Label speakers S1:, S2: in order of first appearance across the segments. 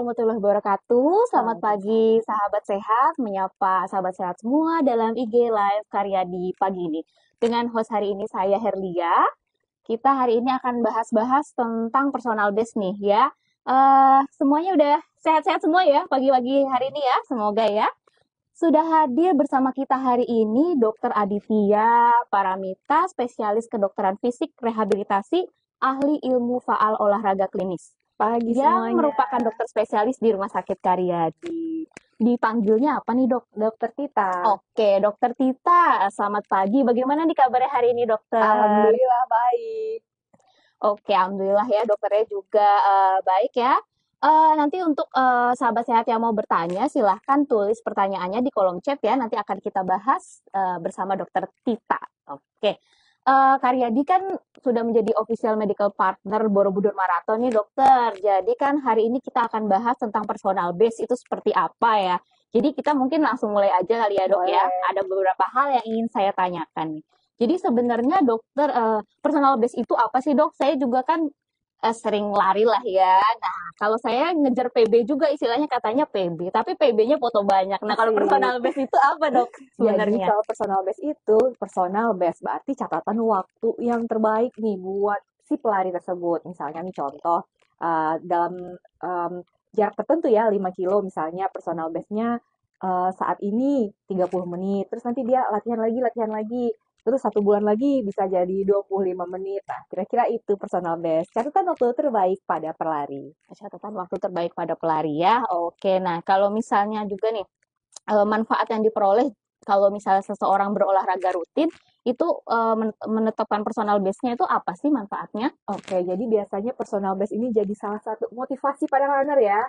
S1: warahmatullahi wabarakatuh. Selamat
S2: Waalaikumsalam.
S1: pagi sahabat sehat, menyapa sahabat sehat semua dalam IG Live Karya di pagi ini. Dengan host hari ini saya Herlia. Kita hari ini akan bahas-bahas tentang personal base nih ya. Semuanya udah sehat-sehat semua ya pagi-pagi hari ini ya, semoga ya. Sudah hadir bersama kita hari ini Dr. Aditya Paramita, spesialis kedokteran fisik, rehabilitasi, ahli ilmu faal olahraga klinis.
S2: Pagi
S1: Yang
S2: semuanya.
S1: merupakan dokter spesialis di Rumah Sakit Karyadi. Dipanggilnya apa nih dok?
S2: Dokter Tita.
S1: Oke, dokter Tita. Selamat pagi. Bagaimana nih kabarnya hari ini dokter?
S2: Alhamdulillah baik.
S1: Oke, alhamdulillah ya dokternya juga baik ya. Nanti untuk sahabat sehat yang mau bertanya, silahkan tulis pertanyaannya di kolom chat ya. Nanti akan kita bahas bersama dokter Tita. Oke. Karyadi kan sudah menjadi official medical partner Borobudur Marathon nih dokter. Jadi kan hari ini kita akan bahas tentang personal base itu seperti apa ya. Jadi kita mungkin langsung mulai aja kali ya dok ya. Ada beberapa hal yang ingin saya tanyakan nih. Jadi sebenarnya dokter personal base itu apa sih dok? Saya juga kan sering lari lah ya. Nah kalau saya ngejar PB juga istilahnya katanya PB, tapi PB-nya foto banyak. Nah kalau personal base itu apa dok
S2: Jadi
S1: sebenarnya?
S2: kalau personal best berarti catatan waktu yang terbaik nih buat si pelari tersebut. Misalnya nih contoh dalam jarak tertentu ya 5 kilo misalnya personal best-nya saat ini 30 menit. Terus nanti dia latihan lagi. Terus 1 bulan lagi bisa jadi 25 menit. Nah, kira-kira itu personal best. Catatan waktu terbaik pada pelari.
S1: Catatan waktu terbaik pada pelari ya. Oke, nah kalau misalnya juga nih manfaat yang diperoleh kalau misalnya seseorang berolahraga rutin itu menetapkan personal base-nya itu apa sih manfaatnya?
S2: Oke, jadi biasanya personal best ini jadi salah satu motivasi para runner ya.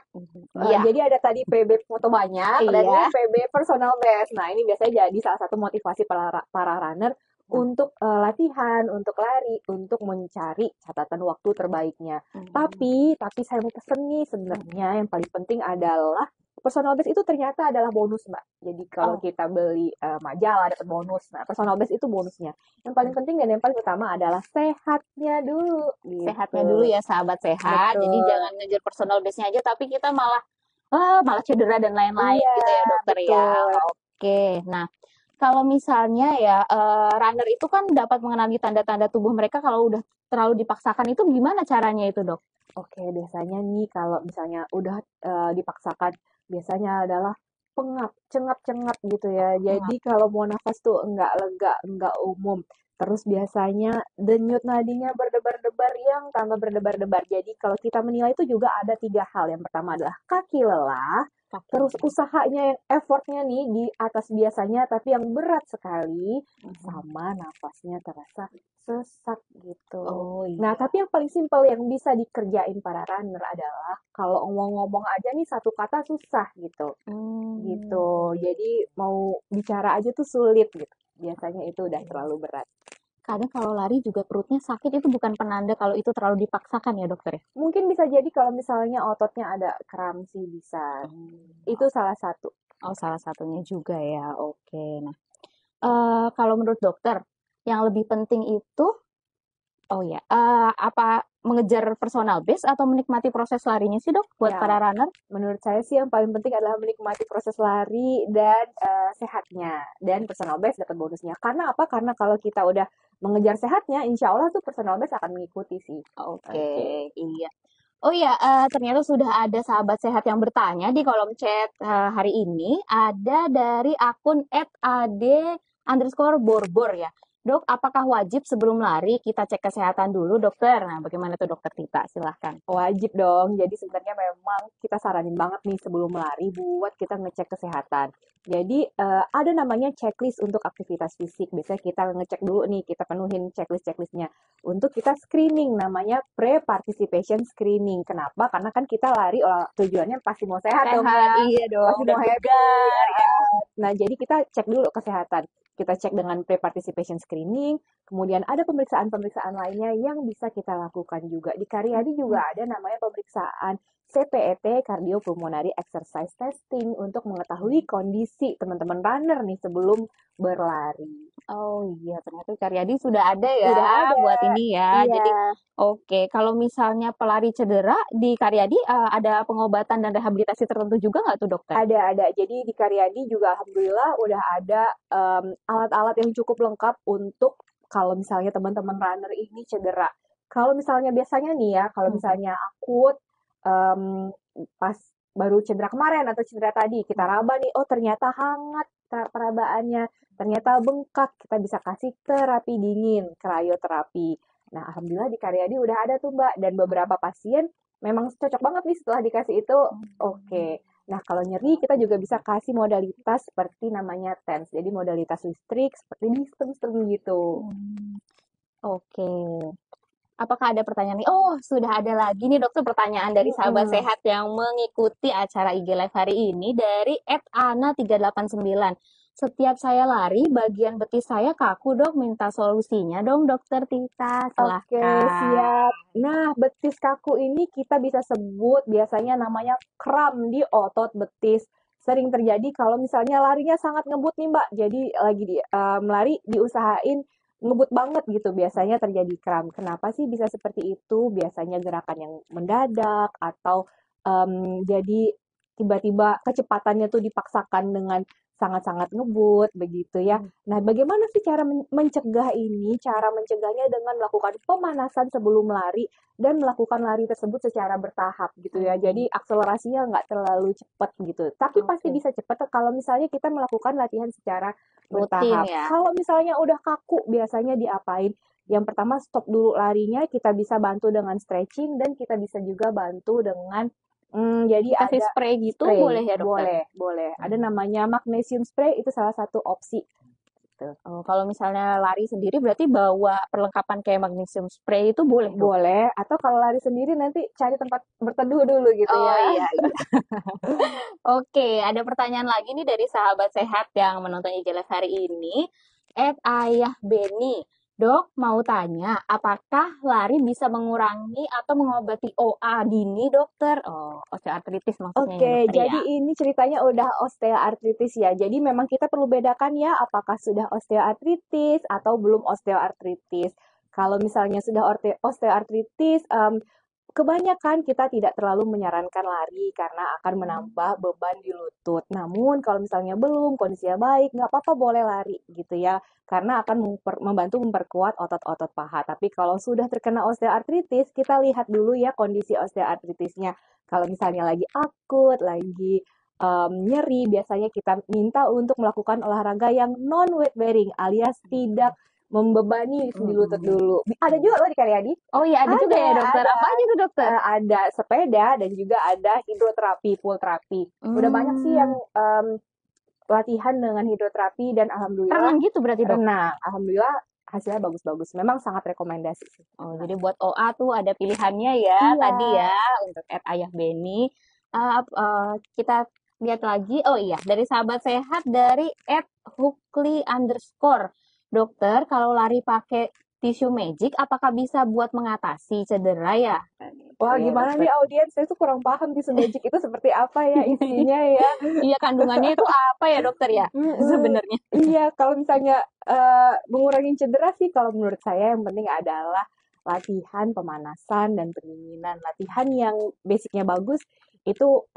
S1: Iya.
S2: Jadi ada tadi PB foto banyak dan
S1: Iya.
S2: ini PB personal best. Nah, ini biasanya jadi salah satu motivasi para runner untuk latihan, untuk lari, untuk mencari catatan waktu terbaiknya. Tapi saya mau pesen nih sebenarnya yang paling penting adalah personal best itu ternyata adalah bonus, Mbak. Jadi kalau kita beli majalah dapat bonus. Nah, personal best itu bonusnya. Yang paling penting dan yang paling utama adalah sehatnya dulu. Gitu.
S1: Sehatnya dulu ya sahabat sehat.
S2: Betul.
S1: Jadi jangan ngejar personal base-nya aja tapi kita malah cedera dan lain-lain
S2: Iya,
S1: gitu ya dokter
S2: betul.
S1: ya. Oke. Nah, kalau misalnya ya runner itu kan dapat mengenali tanda-tanda tubuh mereka kalau udah terlalu dipaksakan itu gimana caranya itu dok?
S2: Oke, biasanya nih kalau misalnya udah dipaksakan, biasanya adalah pengap, cengap-cengap gitu ya. Jadi kalau mau nafas tuh enggak lega, enggak umum. Terus biasanya denyut nadinya berdebar-debar yang tambah berdebar-debar. Jadi kalau kita menilai itu juga ada 3 hal. Yang pertama adalah kaki lelah, terus usahanya yang effortnya nih di atas biasanya tapi yang berat sekali, sama nafasnya terasa sesak gitu. Nah, tapi yang paling simpel yang bisa dikerjain para runner adalah kalau ngomong-ngomong aja nih satu kata susah gitu. Gitu. Jadi mau bicara aja tuh sulit gitu. Biasanya itu udah terlalu berat.
S1: Kadang kalau lari juga perutnya sakit itu bukan penanda kalau itu terlalu dipaksakan ya dokter ya?
S2: Mungkin bisa jadi kalau misalnya ototnya ada kram sih bisa. Itu salah satu.
S1: Oh, salah satunya juga ya. Oke. Nah, kalau menurut dokter, yang lebih penting itu apa mengejar personal best atau menikmati proses larinya sih dok buat
S2: Ya,
S1: para runner?
S2: menurut saya sih yang paling penting adalah menikmati proses lari dan sehatnya. Dan personal best dapat bonusnya. Karena apa? Karena kalau kita udah mengejar sehatnya, insya Allah tuh personal best akan mengikuti sih.
S1: Oke, iya. Oh iya, ternyata sudah ada sahabat sehat yang bertanya di kolom chat hari ini. Ada dari akun @ad_borbor ya. Dok, apakah wajib sebelum lari kita cek kesehatan dulu dokter? Nah, bagaimana tuh dokter Tita? Silahkan.
S2: Wajib dong. Jadi sebenarnya memang kita saranin banget nih sebelum lari buat kita ngecek kesehatan. Jadi ada namanya checklist untuk aktivitas fisik. Biasanya kita ngecek dulu nih, kita penuhin checklistnya. Untuk kita screening, namanya pre-participation screening. Kenapa? Karena kan kita lari tujuannya pasti mau sehat dong ya.
S1: Iya dong,
S2: Pasti mau happy. Nah, jadi kita cek dulu kesehatan. Kita cek dengan pre-participation screening, kemudian ada pemeriksaan-pemeriksaan lainnya yang bisa kita lakukan juga. Di Karyadi juga ada namanya pemeriksaan CPET, Cardiopulmonary Exercise Testing, untuk mengetahui kondisi teman-teman runner nih sebelum berlari.
S1: Oh iya, ternyata Karyadi sudah ada ya
S2: Udah ada,
S1: buat ini ya.
S2: iya.
S1: Jadi oke, kalau misalnya pelari cedera di Karyadi ada pengobatan dan rehabilitasi tertentu juga nggak tuh dokter?
S2: Ada. Jadi di Karyadi juga alhamdulillah udah ada alat-alat yang cukup lengkap untuk kalau misalnya teman-teman runner ini cedera. Kalau misalnya biasanya nih ya, kalau misalnya akut pas baru cedera kemarin atau cedera tadi, kita raba nih, oh ternyata hangat perabaannya, ternyata bengkak, kita bisa kasih terapi dingin, krioterapi. Nah, alhamdulillah di Karyadi udah ada tuh Mbak, dan beberapa pasien memang cocok banget nih setelah dikasih itu, oke. Nah, kalau nyeri kita juga bisa kasih modalitas seperti namanya TENS. Jadi modalitas listrik seperti di sistem gitu.
S1: Oke. Apakah ada pertanyaan nih? Oh, sudah ada lagi nih dokter pertanyaan dari sahabat
S2: Mm-mm.
S1: sehat yang mengikuti acara IG Live hari ini dari @ana389. Setiap saya lari, bagian betis saya kaku dok, minta solusinya dong dokter Tita,
S2: Oke,
S1: silahkan.
S2: siap. Nah, betis kaku ini kita bisa sebut biasanya namanya kram di otot betis. Sering terjadi kalau misalnya larinya sangat ngebut nih Mbak. Jadi lagi lari diusahain ngebut banget gitu. Biasanya terjadi kram. Kenapa sih bisa seperti itu? Biasanya gerakan yang mendadak atau jadi tiba-tiba kecepatannya tuh dipaksakan dengan sangat-sangat ngebut begitu ya. Nah, bagaimana sih cara mencegah ini? Cara mencegahnya dengan melakukan pemanasan sebelum lari dan melakukan lari tersebut secara bertahap gitu ya. Jadi akselerasinya nggak terlalu cepat gitu. Tapi pasti
S1: Oke.
S2: bisa cepat kalau misalnya kita melakukan latihan secara
S1: Rutin
S2: bertahap.
S1: ya.
S2: Kalau misalnya udah kaku, biasanya diapain? Yang pertama stop dulu larinya, kita bisa bantu dengan stretching dan kita bisa juga bantu dengan jadi
S1: Dikasih
S2: ada
S1: spray gitu boleh
S2: spray,
S1: ya dokter?
S2: boleh. Ada namanya magnesium spray, itu salah satu opsi. Gitu.
S1: Oh, kalau misalnya lari sendiri berarti bawa perlengkapan kayak magnesium spray itu boleh dok?
S2: Boleh, atau kalau lari sendiri nanti cari tempat berteduh dulu gitu
S1: Oh
S2: ya.
S1: iya, iya. Oke, ada pertanyaan lagi nih dari sahabat sehat yang menonton IG Live hari ini. Ayah Beni, dok mau tanya, apakah lari bisa mengurangi atau mengobati OA dini dokter? Oh, osteoartritis maksudnya ya
S2: Oke,
S1: dokter ya.
S2: jadi ini ceritanya udah osteoartritis ya. Jadi memang kita perlu bedakan ya apakah sudah osteoartritis atau belum osteoartritis. Kalau misalnya sudah osteoartritis, kebanyakan kita tidak terlalu menyarankan lari karena akan menambah beban di lutut. Namun kalau misalnya belum, kondisinya baik, nggak apa-apa boleh lari gitu ya. Karena akan membantu memperkuat otot-otot paha. Tapi kalau sudah terkena osteoartritis, kita lihat dulu ya kondisi osteoartritisnya. Kalau misalnya lagi akut, lagi nyeri, biasanya kita minta untuk melakukan olahraga yang non-weight bearing alias tidak membebani di lutut dulu. Ada juga loh di Karyadi.
S1: Oh iya, ada juga ya dokter.
S2: Ada.
S1: Apa aja tuh dokter?
S2: Ada sepeda dan juga ada hidroterapi, pool terapi. Udah banyak sih yang latihan dengan hidroterapi dan alhamdulillah
S1: Renang gitu berarti dok?
S2: renang. Alhamdulillah hasilnya bagus-bagus. Memang sangat rekomendasi sih.
S1: Oh, jadi buat OA tuh ada pilihannya ya
S2: Iya.
S1: tadi ya untuk Ayah Beni. Kita lihat lagi. Oh iya, dari sahabat sehat dari @hukli_. Dokter, kalau lari pakai tisu magic, apakah bisa buat mengatasi cedera ya?
S2: Wah,
S1: Ya,
S2: gimana
S1: dokter.
S2: nih audiens? Saya tuh kurang paham tisu magic itu seperti apa ya isinya ya.
S1: Iya, kandungannya itu apa ya dokter ya sebenarnya?
S2: Iya, kalau misalnya mengurangi cedera sih, kalau menurut saya yang penting adalah latihan pemanasan dan pendinginan. Latihan yang basicnya bagus itu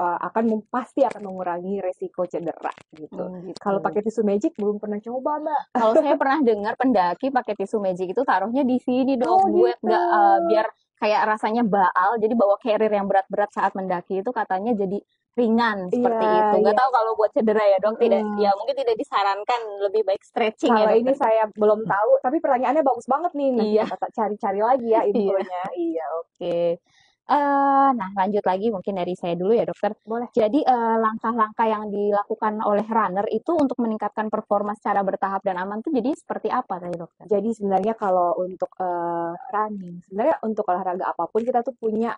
S2: pasti akan mengurangi resiko cedera gitu.
S1: Gitu.
S2: Kalau pakai tisu magic belum pernah coba, Mbak.
S1: Kalau saya pernah dengar pendaki pakai tisu magic itu taruhnya di sini
S2: Oh
S1: dong, buat
S2: gitu.
S1: nggak biar kayak rasanya baal. Jadi bawa carrier yang berat-berat saat mendaki itu katanya jadi ringan seperti itu. Nggak
S2: Iya.
S1: tahu kalau buat cedera ya dok, tidak, ya mungkin tidak disarankan, lebih baik stretching ya
S2: Kalau ini
S1: dokter.
S2: saya belum tahu, tapi pertanyaannya bagus banget nih. Nanti
S1: Iya,
S2: kita cari-cari lagi ya
S1: iya,
S2: infonya.
S1: iya, oke. Nah, lanjut lagi mungkin dari saya dulu ya dokter.
S2: Boleh.
S1: Jadi langkah-langkah yang dilakukan oleh runner itu untuk meningkatkan performa secara bertahap dan aman tuh jadi seperti apa tadi dokter?
S2: Jadi sebenarnya kalau untuk running, sebenarnya untuk olahraga apapun kita tuh punya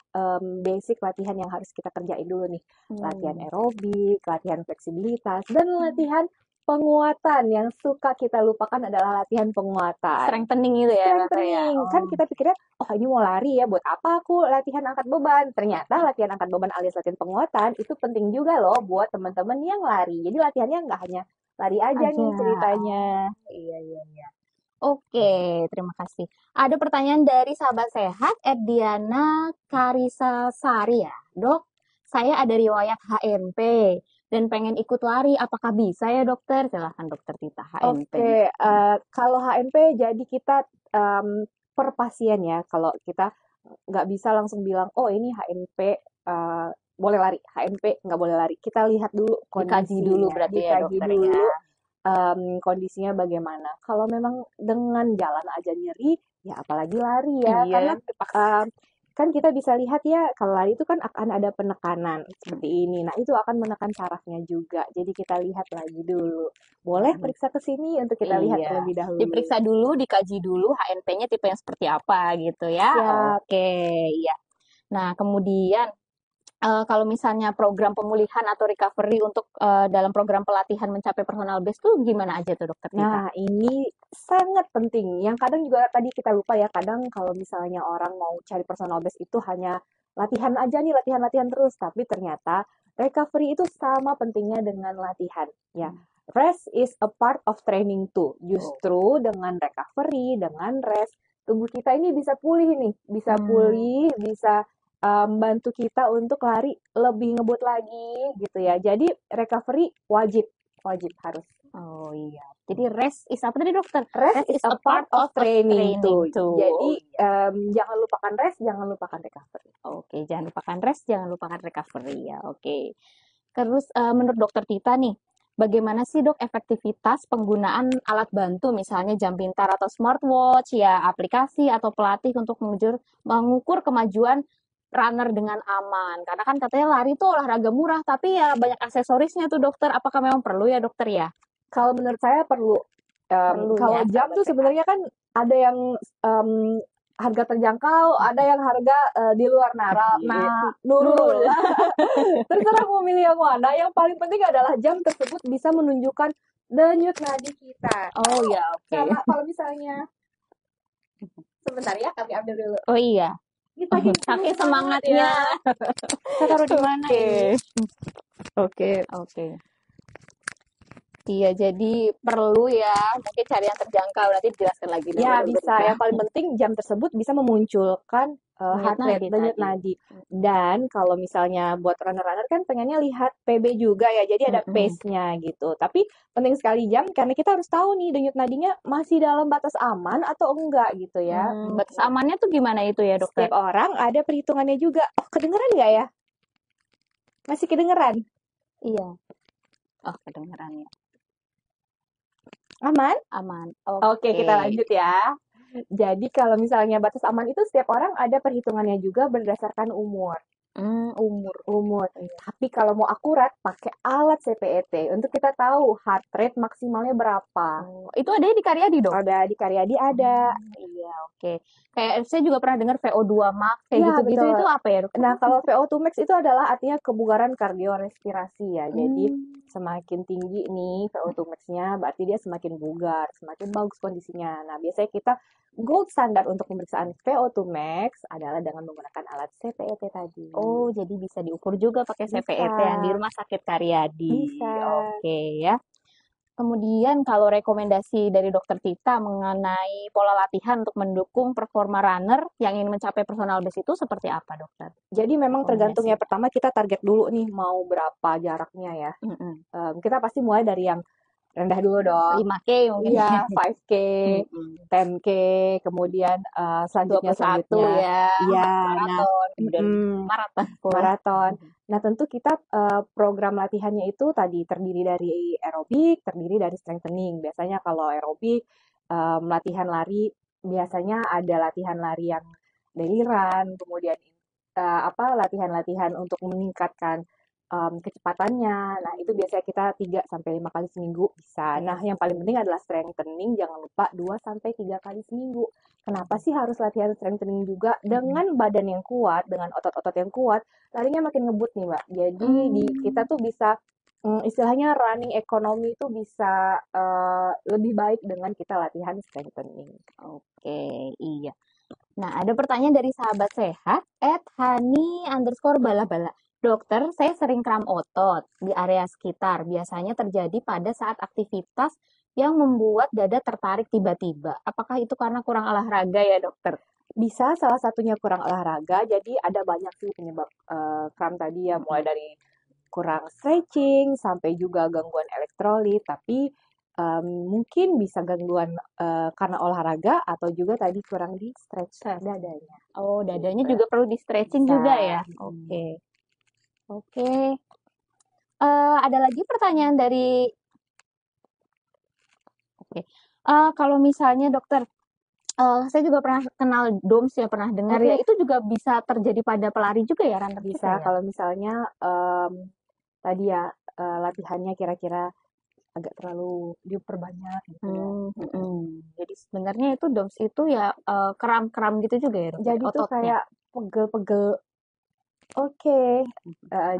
S2: basic latihan yang harus kita kerjain dulu nih. Latihan aerobik, latihan fleksibilitas, dan latihan penguatan. Yang suka kita lupakan adalah latihan penguatan.
S1: Strengthening itu ya dokter ya?
S2: Strengthening. Kan kita pikirnya, oh ini mau lari ya, buat apa aku latihan angkat beban? Ternyata latihan angkat beban alias latihan penguatan itu penting juga loh buat teman-teman yang lari. Jadi latihannya nggak hanya lari aja
S1: Aja.
S2: nih ceritanya.
S1: Iya, iya, iya. Oke, terima kasih. Ada pertanyaan dari sahabat sehat, Diana Karisa Sari ya. Dok, saya ada riwayat HNP dan pengen ikut lari. Apakah bisa ya dokter? Silahkan dokter Tita, HNP.
S2: Oke, kalau HNP jadi kita per pasien ya. Kalau kita nggak bisa langsung bilang, oh ini HNP boleh lari, HNP nggak boleh lari. Kita lihat dulu
S1: Dikaji dulu
S2: kondisinya,
S1: berarti ya
S2: dikaji
S1: dokter ya.
S2: dulu kondisinya bagaimana. Kalau memang dengan jalan aja nyeri, ya apalagi lari ya.
S1: Iya,
S2: Karena
S1: dipaksa.
S2: kan kita bisa lihat ya, kalau lari itu kan akan ada penekanan seperti ini. Nah, itu akan menekan sarafnya juga. Jadi kita lihat lagi dulu. Boleh periksa ke sini untuk kita lihat
S1: Iya,
S2: terlebih dahulu.
S1: diperiksa dulu, dikaji dulu HNP-nya tipe yang seperti apa gitu ya.
S2: Siap.
S1: Oke, iya. Nah, kemudian kalau misalnya program pemulihan atau recovery untuk dalam program pelatihan mencapai personal best tuh gimana aja tuh dokter Tita?
S2: Nah, ini sangat penting. Yang kadang juga tadi kita lupa ya, kadang kalau misalnya orang mau cari personal best itu hanya latihan aja nih, latihan-latihan terus. Tapi ternyata recovery itu sama pentingnya dengan latihan. Ya, rest is a part of training too. Justru dengan recovery, dengan rest, tubuh kita ini bisa pulih nih. Bisa pulih, bisa bantu kita untuk lari lebih ngebut lagi gitu ya. Jadi recovery wajib harus.
S1: Oh iya. Jadi rest is apa tadi dokter?
S2: Rest is a part of training too. Jadi
S1: Oh,
S2: jangan lupakan rest, jangan lupakan recovery.
S1: Oke, jangan lupakan rest, jangan lupakan recovery ya. Oke. Terus menurut dokter Tita nih, bagaimana sih dok efektivitas penggunaan alat bantu misalnya jam pintar atau smartwatch ya, aplikasi atau pelatih untuk mengukur kemajuan runner dengan aman. Karena kan katanya lari itu olahraga murah, tapi ya banyak aksesorisnya tuh dokter. Apakah memang perlu ya dokter ya?
S2: Kalau menurut saya perlu. Kalau
S1: ya,
S2: jam
S1: sahabat
S2: tuh
S1: sehat.
S2: sebenarnya kan ada yang harga terjangkau, ada yang harga di luar Nurul. Terserah mau milih yang mana. Yang paling penting adalah jam tersebut bisa menunjukkan denyut nadi kita.
S1: Oh ya, oke.
S2: Karena kalau misalnya sebentar ya, kami ambil dulu.
S1: Oh iya.
S2: Ini
S1: Saking semangatnya.
S2: Saya taruh di mana ini?
S1: Oke. Iya, jadi perlu ya, mungkin cari yang terjangkau, nanti dijelaskan lagi.
S2: Ya, bisa. Yang paling penting jam tersebut bisa memunculkan heart rate, denyut nadi. Dan kalau misalnya buat runner-runner kan pengennya lihat PB juga ya, jadi ada pace-nya gitu. Tapi penting sekali jam, karena kita harus tahu nih denyut nadinya masih dalam batas aman atau enggak gitu ya.
S1: Batas amannya tuh gimana itu ya dokter?
S2: Setiap orang ada perhitungannya juga. Oh, kedengeran nggak ya? Masih kedengeran?
S1: Iya. Oh, kedengeran ya.
S2: Aman?
S1: Aman.
S2: Oke, kita lanjut ya. Jadi kalau misalnya batas aman itu setiap orang ada perhitungannya juga berdasarkan umur. Umur. Tapi kalau mau akurat pakai alat CPET untuk kita tahu heart rate maksimalnya berapa.
S1: Itu ada di Karyadi dok?
S2: Ada di Karyadi ada.
S1: Iya, oke. Kayak saya juga pernah dengar VO2 max kayak
S2: Ya,
S1: gitu-gitu
S2: betul.
S1: itu apa ya dok?
S2: Nah, kalau VO2 max itu adalah artinya kebugaran kardiorespirasi ya. Jadi semakin tinggi nih VO2 max-nya berarti dia semakin bugar, semakin bagus kondisinya. Nah, biasanya kita gold standar untuk pemeriksaan VO2 max adalah dengan menggunakan alat CPET tadi.
S1: Oh, jadi bisa diukur juga pakai CPET
S2: Bisa.
S1: yang di Rumah Sakit Karyadi.
S2: Bisa.
S1: Oke ya. Kemudian kalau rekomendasi dari dokter Tita mengenai pola latihan untuk mendukung performa runner yang ingin mencapai personal best itu seperti apa dokter?
S2: Jadi memang tergantung ya, pertama kita target dulu nih mau berapa jaraknya ya. Kita pasti mulai dari yang rendah dulu dong.
S1: 5K mungkin.
S2: Iya, 5K, 10K, kemudian selanjutnya
S1: 21 ya.
S2: Iya,
S1: maraton, kemudian maraton.
S2: Nah, tentu kita program latihannya itu tadi terdiri dari aerobik, terdiri dari strengthening. Biasanya kalau aerobik latihan lari biasanya ada latihan lari yang daily run, kemudian latihan-latihan untuk meningkatkan kecepatannya. Nah, itu biasanya kita 3-5 kali seminggu bisa. Nah, yang paling penting adalah strengthening, jangan lupa 2-3 kali seminggu. Kenapa sih harus latihan strengthening juga? Dengan badan yang kuat, dengan otot-otot yang kuat, larinya makin ngebut nih, Mbak. Jadi kita tuh bisa istilahnya running ekonomi itu bisa lebih baik dengan kita latihan strengthening.
S1: Oke, iya. Nah, ada pertanyaan dari sahabat sehat @hani_balabala. Dokter, saya sering kram otot di area sekitar. Biasanya terjadi pada saat aktivitas yang membuat dada tertarik tiba-tiba. Apakah itu karena kurang olahraga ya, dokter?
S2: Bisa salah satunya kurang olahraga, jadi ada banyak sih penyebab kram tadi ya, mulai dari kurang stretching sampai juga gangguan elektrolit, tapi mungkin bisa gangguan karena olahraga atau juga tadi kurang di stretch dadanya.
S1: Oh, dadanya
S2: Gitu.
S1: juga perlu di stretching
S2: Bisa.
S1: juga ya? Oke. Oke. Ada lagi pertanyaan dari... Oke. Kalau misalnya dokter, saya juga pernah kenal DOMS ya, pernah dengar ya, itu juga bisa terjadi pada pelari juga ya, runner juga
S2: Bisa
S1: ya?
S2: kalau misalnya tadi ya latihannya kira-kira agak terlalu diperbanyak gitu ya.
S1: Jadi sebenarnya itu DOMS itu ya kram-kram gitu juga ya, dokter,
S2: Jadi tuh
S1: ototnya.
S2: kayak pegel-pegel. Oke.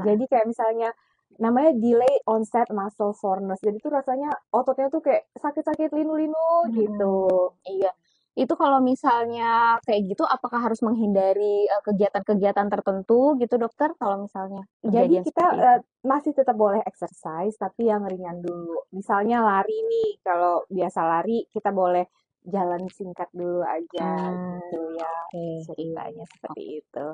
S2: Jadi kayak misalnya namanya delay onset muscle soreness. Jadi tuh rasanya ototnya tuh kayak sakit-sakit linu-linu gitu.
S1: Iya. Itu kalau misalnya kayak gitu, apakah harus menghindari kegiatan-kegiatan tertentu gitu, dokter? Kalau misalnya
S2: Jadi
S1: kejadian
S2: kita
S1: seperti itu.
S2: masih tetap boleh exercise, tapi yang ringan dulu. Misalnya lari nih, kalau biasa lari kita boleh jalan singkat dulu aja gitu ya.
S1: Oke,
S2: Ceritanya
S1: iya.
S2: seperti itu.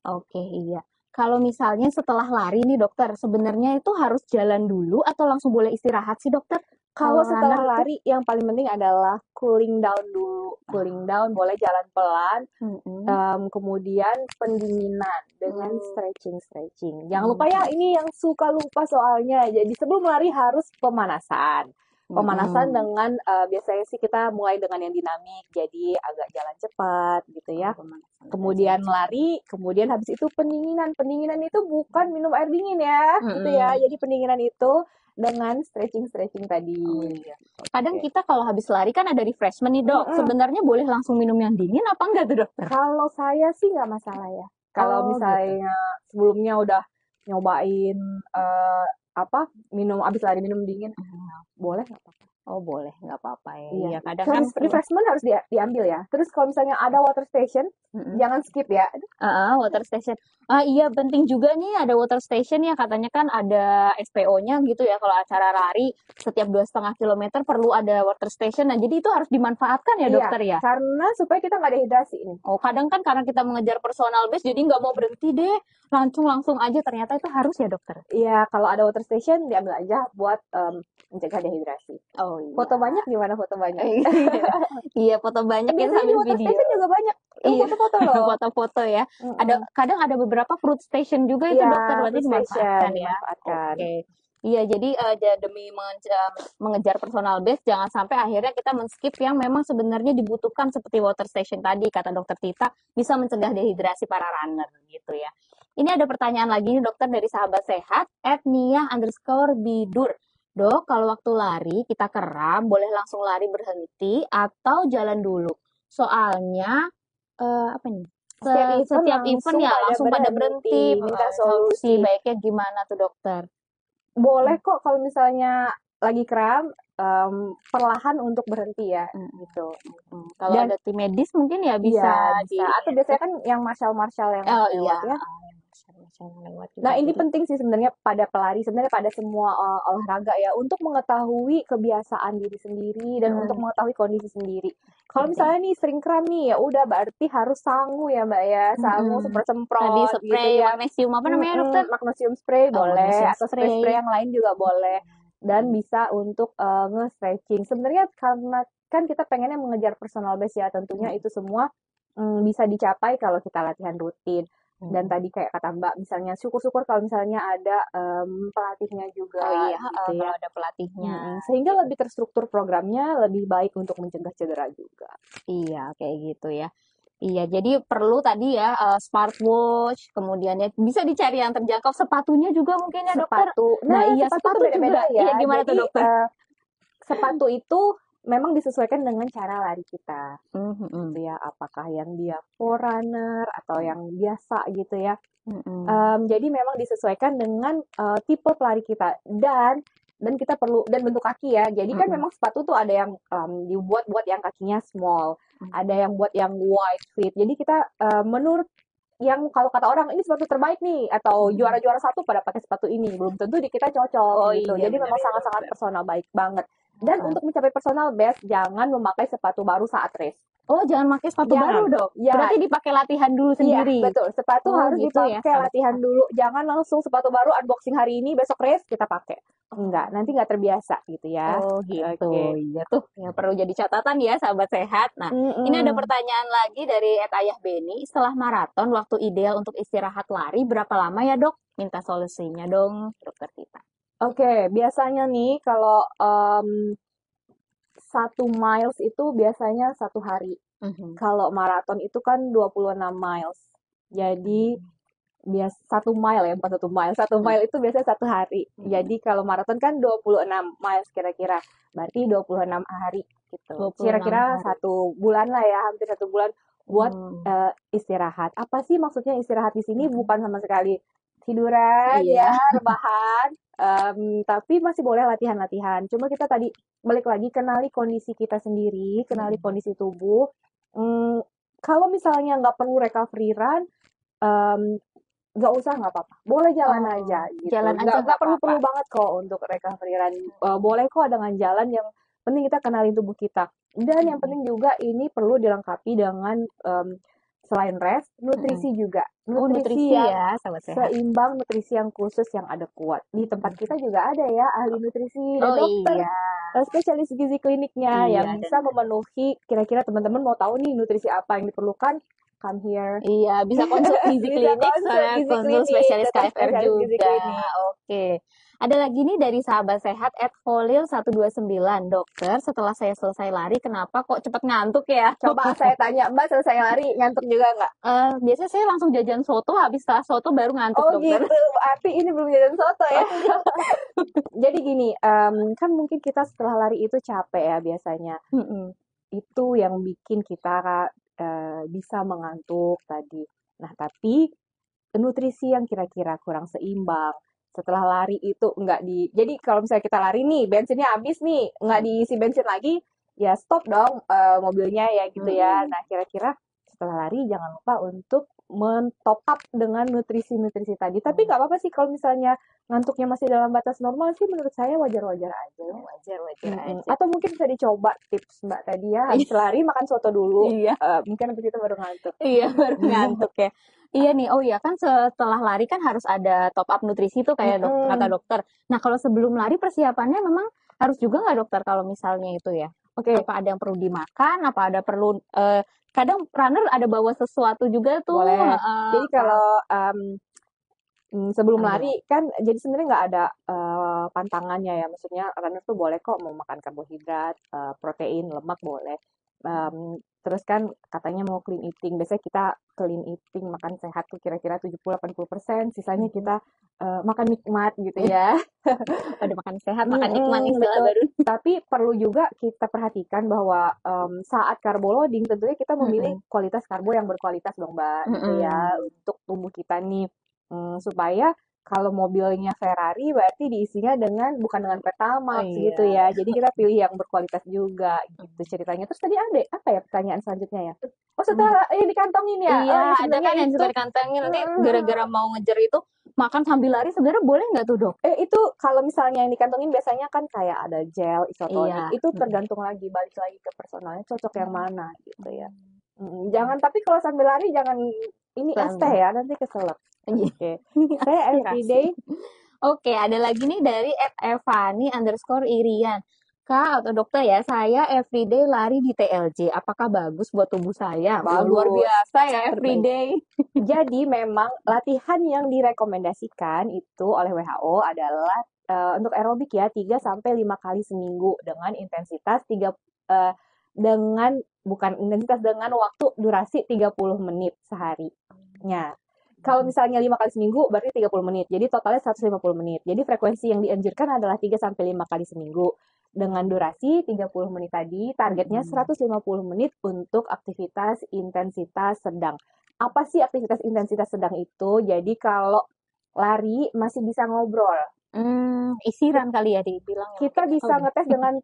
S1: Oke, iya. Kalau misalnya setelah lari nih, dokter, sebenarnya itu harus jalan dulu atau langsung boleh istirahat sih, dokter?
S2: Kalau setelah
S1: runner itu?
S2: lari, yang paling penting adalah cooling down dulu. Cooling down, boleh jalan pelan. Kemudian pendinginan dengan stretching. Jangan lupa ya, ini yang suka lupa soalnya. Jadi sebelum lari harus pemanasan. Pemanasan dengan biasanya sih kita mulai dengan yang dinamik, jadi agak jalan cepat gitu ya. Kemudian lari, kemudian habis itu pendinginan. Pendinginan itu bukan minum air dingin ya, gitu ya. Jadi pendinginan itu dengan stretching tadi.
S1: Kadang kita kalau habis lari kan ada refreshment nih, dok. Sebenarnya boleh langsung minum yang dingin apa enggak tuh, dokter?
S2: Kalau saya sih nggak masalah ya. Kalau misalnya sebelumnya udah nyobain minum abis lari minum dingin, boleh nggak apa-apa.
S1: Oh, boleh, nggak apa-apa ya.
S2: Iya,
S1: Kadang kan
S2: refreshment harus diambil ya. Terus kalau misalnya ada water station, jangan skip ya.
S1: water station. Iya, penting juga nih ada water station ya. Katanya kan ada SPO-nya gitu ya. Kalau acara lari setiap 2,5 kilometer perlu ada water station. Nah, jadi itu harus dimanfaatkan ya, dokter ya.
S2: Karena supaya kita nggak dehidrasi nih.
S1: Oh, kadang kan karena kita mengejar personal best, jadi nggak mau berhenti deh. Langsung aja. Ternyata itu harus ya, dokter.
S2: Iya, kalau ada water station diambil aja buat mencegah dehidrasi.
S1: Oh iya.
S2: Foto banyak gimana foto banyak?
S1: Iya, foto banyak itu sambil
S2: water
S1: video.
S2: station juga banyak.
S1: Iya,
S2: foto-foto loh.
S1: Foto-foto ya. Kadang ada beberapa fruit station juga itu, dokter, berarti dimanfaatkan ya. Oke. Iya, jadi demi mengejar personal best, jangan sampai akhirnya kita men-skip yang memang sebenarnya dibutuhkan seperti water station tadi, kata dokter Tita, bisa mencegah dehidrasi para runner gitu ya. Ini ada pertanyaan lagi nih, dokter, dari sahabat sehat, @nia_bidur. Dok, kalau waktu lari kita kram, boleh langsung lari berhenti atau jalan dulu? Soalnya, apa nih? Setiap event ya langsung pada berhenti.
S2: Minta solusi.
S1: Baiknya gimana tuh, dokter?
S2: Boleh kok kalau misalnya lagi kram, perlahan untuk berhenti ya, gitu.
S1: Kalau ada tim medis mungkin ya bisa.
S2: Atau biasanya kan yang marshal yang lewat ya. Nah, ini penting sih sebenarnya pada pelari, sebenarnya pada semua olahraga ya, untuk mengetahui kebiasaan diri sendiri dan untuk mengetahui kondisi sendiri. Kalau misalnya nih sering kram nih, ya udah berarti harus sangu ya, Mbak ya. Sangu semprot gitu ya.
S1: Magnesium apa namanya, dokter?
S2: Magnesium spray boleh, atau spray yang lain juga boleh. Dan bisa untuk nge-stretching. Sebenarnya karena kan kita pengennya mengejar personal best ya, tentunya itu semua bisa dicapai kalau kita latihan rutin. Dan tadi kayak kata Mbak, misalnya syukur-syukur kalau misalnya ada pelatihnya juga.
S1: Gitu ya. Kalau ada pelatihnya.
S2: Sehingga lebih terstruktur programnya, lebih baik untuk mencegah cedera juga.
S1: Iya, kayak gitu ya. Iya, jadi perlu tadi ya smartwatch, kemudian ya bisa dicari yang terjangkau, sepatunya juga mungkin ya, dokter.
S2: Sepatu beda-beda ya.
S1: Iya, gimana tuh, dokter?
S2: Sepatu itu memang disesuaikan dengan cara lari kita. Gitu ya, apakah yang dia forerunner atau yang biasa gitu ya. Jadi memang disesuaikan dengan tipe pelari kita dan kita perlu, dan bentuk kaki ya. Jadi kan memang sepatu tuh ada yang dibuat buat yang kakinya small, ada yang buat yang wide fit. Jadi kita menurut yang kalau kata orang ini sepatu terbaik nih atau juara-juara satu pada pakai sepatu ini, belum tentu di kita cocok gitu.
S1: iya
S2: Jadi
S1: benar
S2: memang
S1: benar
S2: sangat-sangat
S1: benar.
S2: personal, baik banget. Dan
S1: Heeh.
S2: untuk mencapai personal best, jangan memakai sepatu baru saat race.
S1: Oh, jangan pakai sepatu baru
S2: Jangan.
S1: dong.
S2: Ya,
S1: Berarti dipakai latihan dulu
S2: iya,
S1: sendiri.
S2: betul. Sepatu
S1: Oh,
S2: harus
S1: gitu ya,
S2: dipakai
S1: sahabat
S2: latihan
S1: sehat.
S2: dulu. Jangan langsung sepatu baru unboxing hari ini, besok race kita pakai. Enggak,
S1: Oh.
S2: nanti nggak terbiasa gitu ya.
S1: Oh gitu,
S2: Oke.
S1: iya tuh yang perlu jadi catatan ya sahabat sehat. Nah, ini ada
S2: Mm-mm.
S1: pertanyaan lagi dari Ayah Beni. Setelah maraton, waktu ideal untuk istirahat lari berapa lama ya dok? Minta solusinya dong, dokter Tita.
S2: Oke, biasanya nih kalau 1 miles itu biasanya 1 hari. Kalau maraton itu kan 26 miles. Jadi biasa 1 mile ya, bukan 1 mile. 1 mile itu biasanya 1 hari. Jadi kalau maraton kan 26 miles kira-kira. Berarti 26 hari gitu.
S1: 26
S2: Kira-kira
S1: hari.
S2: 1 bulan lah ya, hampir 1 bulan buat
S1: Hmm.
S2: istirahat. Apa sih maksudnya istirahat di sini? Bukan sama sekali tiduran
S1: Iya.
S2: ya, rebahan. Tapi masih boleh latihan-latihan. Cuma kita tadi balik lagi kenali kondisi kita sendiri, kenali kondisi tubuh. Kalau misalnya nggak perlu recovery run, nggak usah, nggak apa-apa, boleh jalan
S1: Oh,
S2: aja gitu,
S1: jalan aja
S2: nggak
S1: nggak
S2: perlu
S1: apa-apa.
S2: banget kok untuk recovery run. Boleh kok dengan jalan, yang penting kita kenalin tubuh kita. Dan yang penting juga ini perlu dilengkapi dengan selain rest, nutrisi juga,
S1: Oh,
S2: nutrisi
S1: nutrisi
S2: yang
S1: ya, sahabat sehat.
S2: seimbang, nutrisi yang khusus yang ada kuat. Di tempat kita juga ada ya ahli nutrisi dan
S1: Oh
S2: dokter
S1: iya,
S2: spesialis gizi kliniknya
S1: iya
S2: yang
S1: dan
S2: bisa memenuhi. Kira-kira teman-teman mau tahu nih nutrisi apa yang diperlukan, come here.
S1: iya bisa konsul gizi
S2: Bisa
S1: klinik,
S2: konsul
S1: soalnya
S2: gizi
S1: konsul
S2: klinik,
S1: spesialis
S2: dokter
S1: KFR
S2: spesialis gizi
S1: juga.
S2: klinik.
S1: Oke. Ada lagi nih dari sahabat sehat @holil129. Dokter, setelah saya selesai lari, kenapa kok cepat ngantuk ya?
S2: Coba saya tanya, Mbak selesai lari ngantuk juga nggak?
S1: Biasanya saya langsung jajan soto, habis setelah soto baru ngantuk,
S2: Oh
S1: dokter.
S2: gitu, berarti ini belum jajan soto ya. Jadi gini, kan mungkin kita setelah lari itu capek ya biasanya. Itu yang bikin kita bisa mengantuk tadi. Nah, tapi nutrisi yang kira-kira kurang seimbang setelah lari itu jadi kalau misalnya kita lari nih, bensinnya habis nih, nggak diisi bensin lagi, ya stop dong mobilnya ya gitu ya. Nah, kira-kira setelah lari jangan lupa untuk men-top up dengan nutrisi-nutrisi tadi. Tapi nggak apa-apa sih kalau misalnya ngantuknya masih dalam batas normal sih, menurut saya wajar-wajar aja.
S1: Wajar-wajar aja.
S2: Atau mungkin bisa dicoba tips Mbak tadi ya, habis lari makan soto dulu.
S1: Iya.
S2: Mungkin habis itu baru ngantuk.
S1: Iya, baru ngantuk ya. Iya nih, oh iya kan setelah lari kan harus ada top up nutrisi tuh kayak kata dokter. Nah, kalau sebelum lari persiapannya memang harus juga nggak dokter kalau misalnya itu ya?
S2: Oke.
S1: Apa ada yang perlu dimakan? Apa ada perlu kadang runner ada bawa sesuatu juga tuh.
S2: Boleh. Jadi kalau sebelum lari kan, jadi sebenarnya nggak ada pantangannya ya. Maksudnya runner tuh boleh kok mau makan karbohidrat, protein, lemak boleh. Terus kan katanya mau clean eating. Biasanya kita clean eating, makan sehat tuh kira-kira 70-80%. Sisanya kita makan nikmat gitu ya.
S1: Pada makan sehat, makan nikmat istilah
S2: betul.
S1: baru.
S2: Tapi perlu juga kita perhatikan bahwa saat carbo loading tentunya kita memilih kualitas karbo yang berkualitas dong Mbak, gitu ya, untuk tubuh kita nih. Supaya kalau mobilnya Ferrari berarti diisinya bukan dengan Pertamax gitu ya. Jadi kita pilih yang berkualitas juga gitu ceritanya. Terus tadi ada apa ya pertanyaan selanjutnya ya? Oh, setelah ini dikantongin ya?
S1: Iya,
S2: Oh, ya,
S1: ada kan yang suka dikantongin nanti gara-gara mau ngejar itu makan sambil lari, sebenarnya boleh nggak tuh dok?
S2: Itu kalau misalnya yang dikantongin biasanya kan kayak ada gel, isotonik.
S1: Iya.
S2: Itu tergantung lagi, balik lagi ke personalnya cocok yang mana gitu ya. Jangan, tapi kalau sambil lari jangan ini es teh ya, nanti keselak. Oke. Saya everyday.
S1: Oke, ada lagi nih dari @evani_irian. Kak atau dokter ya, saya everyday lari di TLJ. Apakah bagus buat tubuh saya?
S2: Bagus.
S1: Luar biasa ya everyday.
S2: Jadi memang latihan yang direkomendasikan itu oleh WHO adalah untuk aerobik ya 3-5 kali seminggu dengan intensitas dengan waktu durasi 30 menit seharinya. Kalau misalnya 5 kali seminggu berarti 30 menit. Jadi totalnya 150 menit. Jadi frekuensi yang dianjurkan adalah 3-5 kali seminggu. Dengan durasi 30 menit tadi, targetnya 150 menit untuk aktivitas intensitas sedang. Apa sih aktivitas intensitas sedang itu? Jadi kalau lari masih bisa ngobrol.
S1: Isiran kali ya dibilang.
S2: Kita bisa ngetes dengan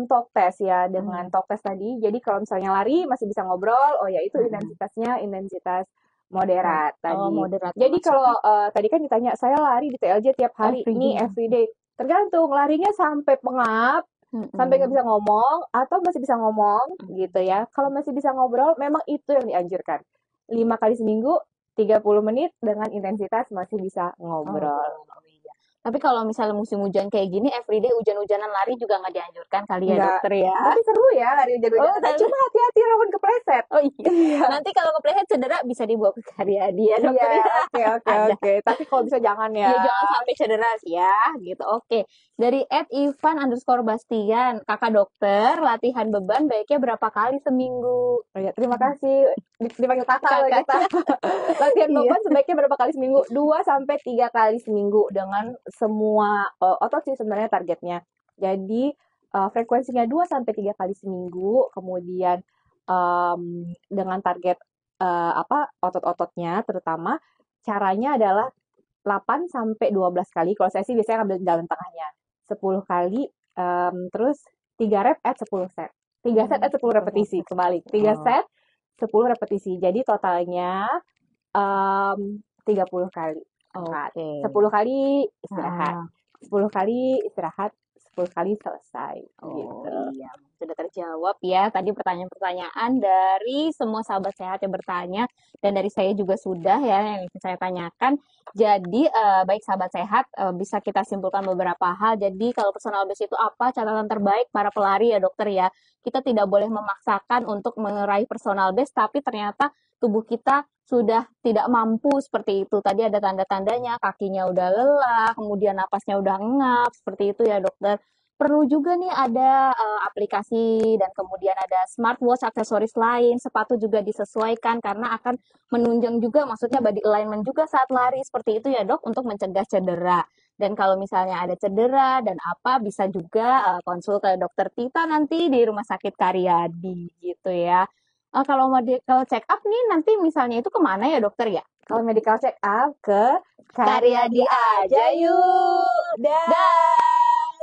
S2: talk test ya, dengan talk test tadi. Jadi kalau misalnya lari masih bisa ngobrol, oh ya itu intensitasnya intensitas Moderat
S1: Oh,
S2: tadi.
S1: moderat
S2: Jadi kalau
S1: maksudnya.
S2: tadi kan ditanya, saya lari di TLJ tiap hari,
S1: Every
S2: nih
S1: day.
S2: everyday. Tergantung larinya sampai pengap, sampai nggak bisa ngomong, atau masih bisa ngomong gitu ya. Kalau masih bisa ngobrol, memang itu yang dianjurkan. 5 kali seminggu, 30 menit dengan intensitas masih bisa ngobrol.
S1: Oh iya. Tapi kalau misalnya musim hujan kayak gini, everyday hujan-hujanan lari juga nggak dianjurkan kali ya
S2: Enggak,
S1: dokter ya?
S2: tapi seru ya lari
S1: Oh,
S2: hujan-hujanan. Cuma hati-hati rawan kepleset.
S1: oh iya.
S2: Iya.
S1: Nanti kalau kepleset cedera bisa dibawa ke Karyadi ya dokter
S2: Iya,
S1: ya.
S2: oke, oke,
S1: Ada.
S2: oke. Tapi kalau bisa jangan ya.
S1: Ya jangan sampai cedera sih ya, gitu. Oke. Dari @ivan_bastian, kakak dokter, latihan beban baiknya berapa kali seminggu?
S2: Oh ya, terima kasih. Dipanggil kakak loh
S1: Kakak.
S2: kita. Latihan
S1: Iya.
S2: beban sebaiknya berapa kali seminggu? 2 sampai 3 kali seminggu dengan semua otot sih sebenarnya targetnya. Jadi frekuensinya 2 sampai 3 kali seminggu, kemudian dengan target otot-ototnya terutama caranya adalah 8 sampai 12 kali. Kalau saya sih biasanya ngambil jalan tengahnya. 10 kali terus 3 rep at 10 set. 3 set at 10 repetisi, kebalik. 3 set 10 repetisi. Jadi totalnya 30 kali angkat.
S1: Oke.
S2: 10 kali istirahat.
S1: Ah.
S2: 10 kali istirahat, 10 kali selesai
S1: Oh
S2: gitu.
S1: iya, sudah terjawab ya tadi pertanyaan-pertanyaan dari semua sahabat sehat yang bertanya dan dari saya juga sudah ya yang saya tanyakan. Jadi baik sahabat sehat bisa kita simpulkan beberapa hal. Jadi kalau personal best itu apa? Catatan terbaik para pelari ya dokter ya. Kita tidak boleh memaksakan untuk meraih personal best tapi ternyata tubuh kita sudah tidak mampu seperti itu. Tadi ada tanda-tandanya, kakinya udah lelah, kemudian napasnya udah ngap, seperti itu ya dokter. Perlu juga nih ada aplikasi dan kemudian ada smartwatch, aksesoris lain, sepatu juga disesuaikan karena akan menunjang juga, maksudnya body alignment juga saat lari, seperti itu ya dok, untuk mencegah cedera. Dan kalau misalnya ada cedera dan apa, bisa juga konsul ke dokter Tita nanti di Rumah Sakit Karyadi gitu ya. Kalau kalau check up nih nanti misalnya itu kemana ya dokter ya?
S2: Kalau medical check up ke
S1: Karyadi aja yuk. Dah.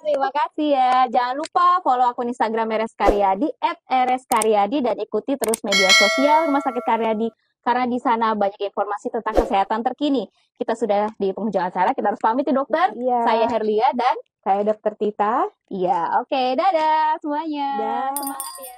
S1: Terima kasih ya. Jangan lupa follow akun Instagram RS Karyadi @rskaryadi dan ikuti terus media sosial Rumah Sakit Karyadi karena di sana banyak informasi tentang kesehatan terkini. Kita sudah di penghujung acara, kita harus pamit ya dokter.
S2: Iya.
S1: Saya Herlia dan
S2: saya Dokter Tita.
S1: iya, oke, dadah semuanya.
S2: Dah.
S1: Semangat ya.